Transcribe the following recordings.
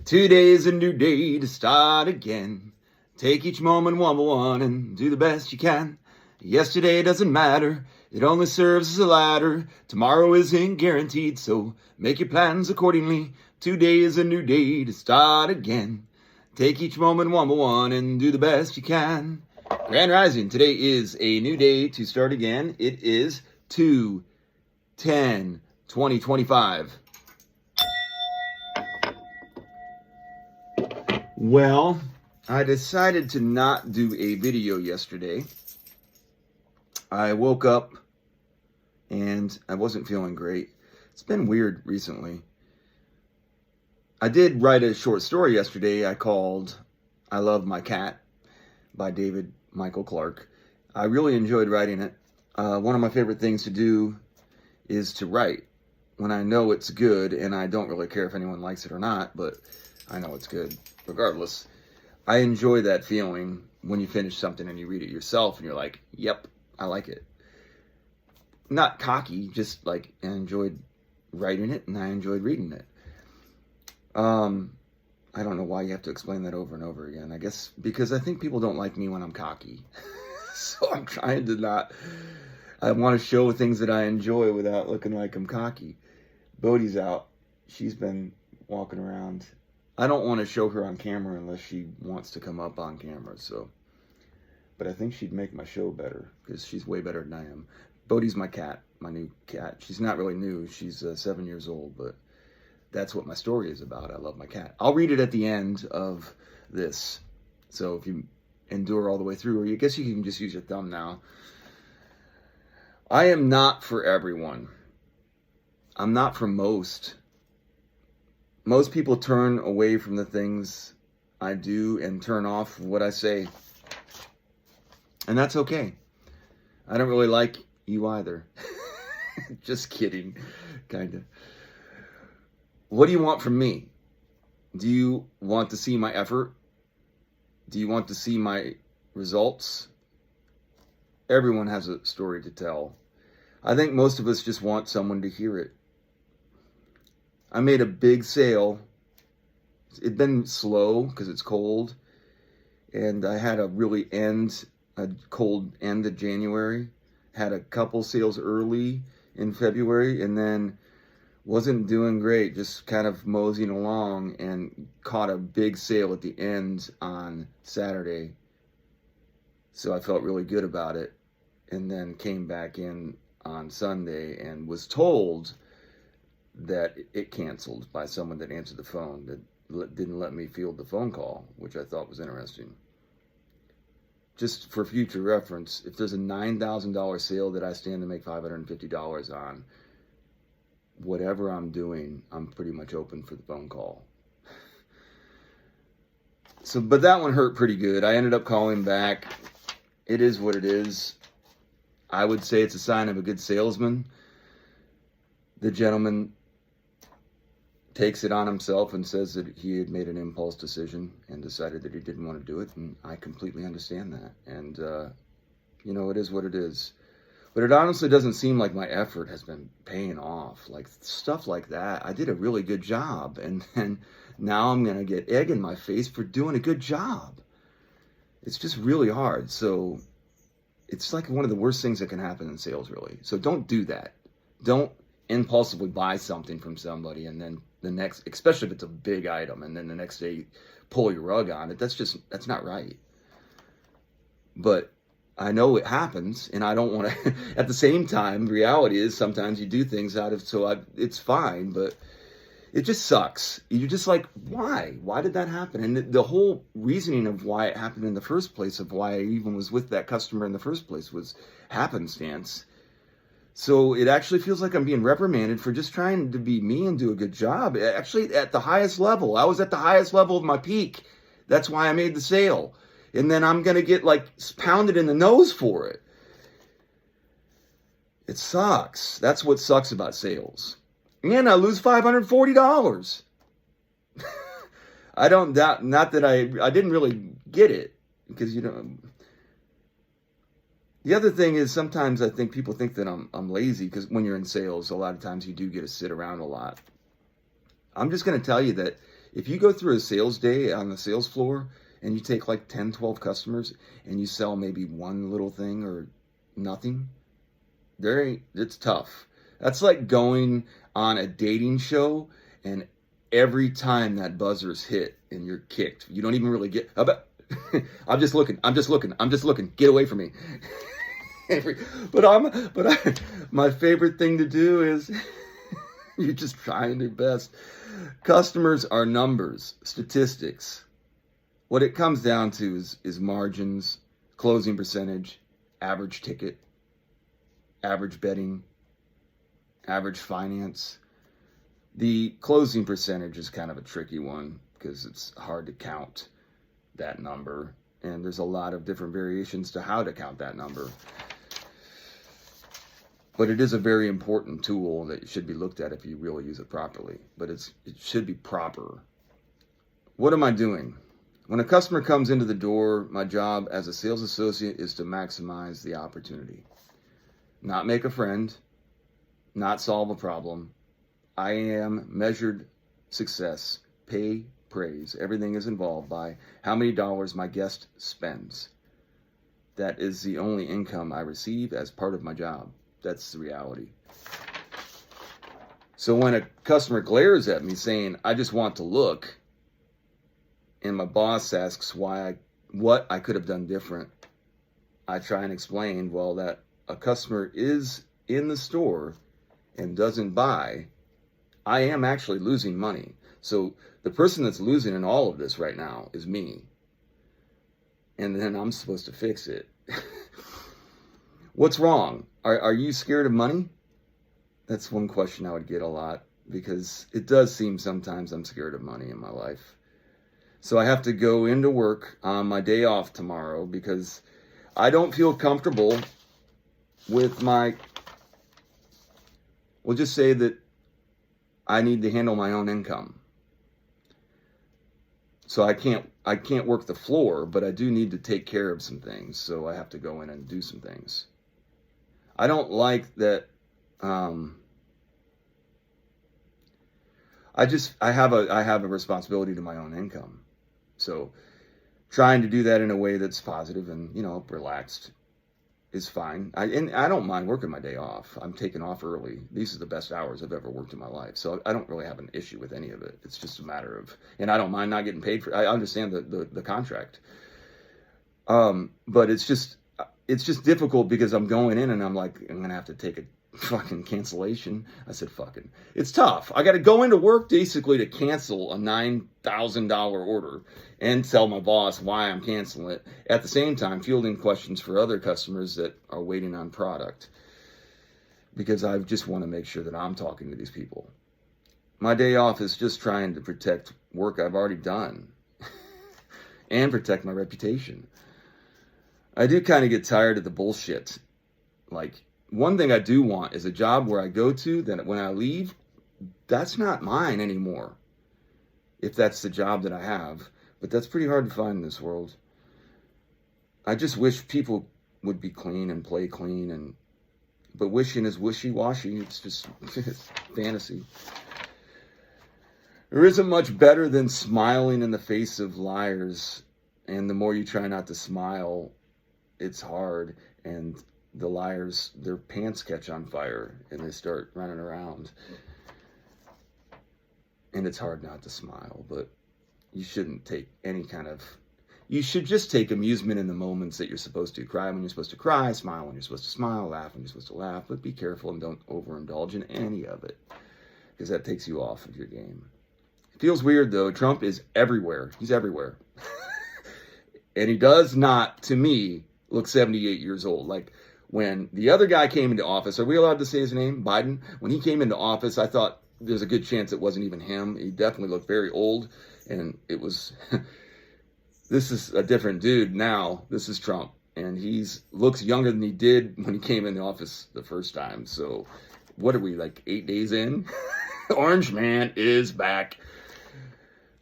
Today's a new day to start again. Take each moment one by one and do the best you can. Yesterday doesn't matter, it only serves as a ladder. Tomorrow isn't guaranteed, so make your plans accordingly. Today is a new day to start again. Take each moment one by one and do the best you can. Grand Rising, today is a new day to start again. It is 2/10/2025. Well, I decided to not do a video yesterday. I woke up and I wasn't feeling great. It's been weird recently. I did write a short story yesterday I called I Love My Cat by David Michael Clark. I really enjoyed writing it. One of my favorite things to do is to write when I know it's good, and I don't really care if anyone likes it or not, but I know it's good regardless. I enjoy that feeling when you finish something and you read it yourself and you're like, yep, I like it. Not cocky, just like I enjoyed writing it and I enjoyed reading it. I don't know why you have to explain that over and over again. I guess because I think people don't like me when I'm cocky. So I'm trying to not, I want to show things that I enjoy without looking like I'm cocky. Bodhi's out. She's been walking around. I don't want to show her on camera unless she wants to come up on camera, so. But I think she'd make my show better because she's way better than I am. Bodhi's my cat, my new cat. She's not really new. She's 7 years old, but that's what my story is about. I love my cat. I'll read it at the end of this. So if you endure all the way through, or I guess you can just use your thumb now. I am not for everyone. I'm not for most. Most people turn away from the things I do and turn off what I say. And that's okay. I don't really like you either. Just kidding, kind of. What do you want from me? Do you want to see my effort? Do you want to see my results? Everyone has a story to tell. I think most of us just want someone to hear it. I made a big sale. It'd been slow because it's cold. And I had a cold end of January. Had a couple sales early in February and then wasn't doing great, just kind of moseying along, and caught a big sale at the end on Saturday. So I felt really good about it, and then came back in on Sunday and was told that it canceled by someone that answered the phone that didn't let me field the phone call, which I thought was interesting. Just for future reference, if there's a $9,000 sale that I stand to make $550 on, whatever I'm doing, I'm pretty much open for the phone call. So, but that one hurt pretty good. I ended up calling back. It is what it is. I would say it's a sign of a good salesman. The gentleman takes it on himself and says that he had made an impulse decision and decided that he didn't want to do it, and I completely understand that. And, it is what it is. But it honestly doesn't seem like my effort has been paying off. Like, stuff like that. I did a really good job, and then now I'm going to get egg in my face for doing a good job. It's just really hard. So it's like one of the worst things that can happen in sales, really. So don't do that. Don't impulsively buy something from somebody and then especially if it's a big item, and then the next day pull your rug on it. That's not right. But I know it happens, and I don't want to, at the same time, reality is sometimes you do things it's fine, but it just sucks. You're just like, why? Why did that happen? And the whole reasoning of why it happened in the first place, of why I even was with that customer in the first place, was happenstance. So it actually feels like I'm being reprimanded for just trying to be me and do a good job. Actually, at the highest level. I was at the highest level of my peak. That's why I made the sale. And then I'm going to get pounded in the nose for it. It sucks. That's what sucks about sales. And I lose $540. I don't doubt, not that I didn't really get it, because, the other thing is sometimes I think people think that I'm lazy, because when you're in sales, a lot of times you do get to sit around a lot. I'm just going to tell you that If you go through a sales day on the sales floor and you take like 10, 12 customers and you sell maybe one little thing or nothing, it's tough. That's like going on a dating show and every time that buzzer's hit and you're kicked, you don't even really get, I'm just looking, get away from me. My favorite thing to do is you're just trying your best. Customers are numbers, statistics. What it comes down to is margins, closing percentage, average ticket, average betting, average finance. The closing percentage is kind of a tricky one because it's hard to count that number. And there's a lot of different variations to how to count that number. But it is a very important tool that should be looked at if you really use it properly. But it should be proper. What am I doing? When a customer comes into the door, my job as a sales associate is to maximize the opportunity. Not make a friend, not solve a problem. I am measured success, pay, praise. Everything is involved by how many dollars my guest spends. That is the only income I receive as part of my job. That's the reality. So when a customer glares at me saying, I just want to look, and my boss asks what I could have done different, I try and explain, well, that a customer is in the store and doesn't buy, I am actually losing money. So the person that's losing in all of this right now is me. And then I'm supposed to fix it. What's wrong? Are you scared of money? That's one question I would get a lot, because it does seem sometimes I'm scared of money in my life. So I have to go into work on my day off tomorrow because I don't feel comfortable with we'll just say that I need to handle my own income. So I can't work the floor, but I do need to take care of some things. So I have to go in and do some things. I don't like that. I have a responsibility to my own income. So trying to do that in a way that's positive and, relaxed is fine. I don't mind working my day off. I'm taking off early. These are the best hours I've ever worked in my life. So I don't really have an issue with any of it. It's just a matter of, and I don't mind not getting paid for it. I understand the contract. But it's just difficult because I'm going in and I'm like, I'm going to have to take a fucking cancellation. I said, fucking, it's tough. I got to go into work basically to cancel a $9,000 order and tell my boss why I'm canceling it. At the same time, fielding questions for other customers that are waiting on product, because I just want to make sure that I'm talking to these people. My day off is just trying to protect work I've already done and protect my reputation. I do kind of get tired of the bullshit. Like, one thing I do want is a job where I go to, then when I leave, that's not mine anymore. If that's the job that I have. But that's pretty hard to find in this world. I just wish people would be clean and play clean, but wishing is wishy-washy. It's just fantasy. There isn't much better than smiling in the face of liars. And the more you try not to smile, it's hard. And the liars, their pants catch on fire and they start running around. And it's hard not to smile, but you shouldn't take you should just take amusement in the moments that you're supposed to. Cry when you're supposed to cry, smile when you're supposed to smile, laugh when you're supposed to laugh, but be careful and don't overindulge in any of it, because that takes you off of your game. It feels weird though. Trump is everywhere. He's everywhere. And he does not, to me, look 78 years old. Like, when the other guy came into office, are we allowed to say his name? Biden? When he came into office, I thought there's a good chance it wasn't even him. He definitely looked very old. And it was, this is a different dude now. This is Trump. And looks younger than he did when he came in the office the first time. So what are we, like 8 days in? Orange man is back.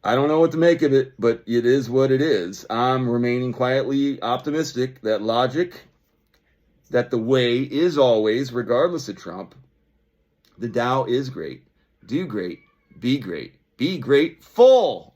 I don't know what to make of it, but it is what it is. I'm remaining quietly optimistic that that the way is always, regardless of Trump, the Dow is great. Do great. Be great. Be grateful.